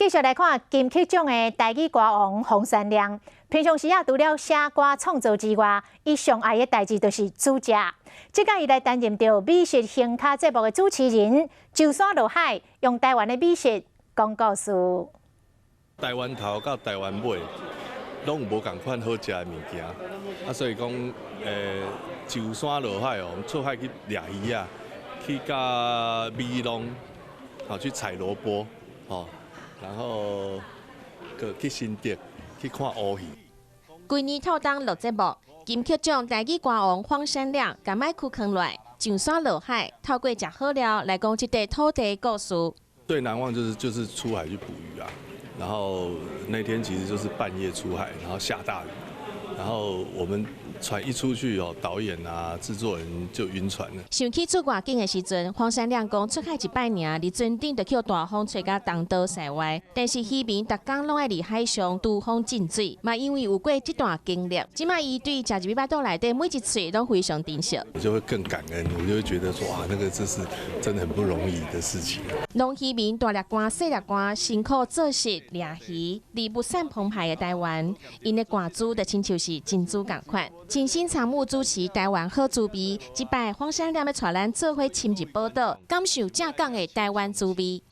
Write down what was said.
继续来看金曲奖的台语歌王黄山亮，平常时除了写歌创作之外，伊上爱的代志就是煮食。即届伊来担任着美食行脚节目的主持人，就山落海，用台湾的美食讲故事。台湾头到台湾尾，拢有无共款好食的物件，所以讲，就山落海哦，我们出海去掠鱼啊，去甲美浓，去采萝卜，然后去新竹去看乌鱼。规年透当录节目，金曲奖台语歌王黄山亮甲麦克坑来，上山落海，透过食好料来讲这块土地的故事。最难忘就是出海去捕鱼啊，然后那天其实就是半夜出海，然后下大雨，然后我们船一出去哦，导演啊、制作人就晕船了。想起出外景的时阵，黄山亮讲出海一摆尔，离船顶就叫大风吹到东倒西歪。但是渔民逐工拢爱伫海上拄风进水，嘛因为有过这段经历，即卖伊对食入巴肚内底每一喙都非常珍惜。我就会更感恩，我就会觉得说哇，那个这是真的很不容易的事情。农渔民大粒瓜、细粒瓜，辛苦做事掠鱼，离物产澎湃的台湾，因的歌主就亲像是珍珠共款。精心参与主持台湾好滋味，即摆黄山亮要带咱做伙深入宝岛，感受正港的台湾滋味。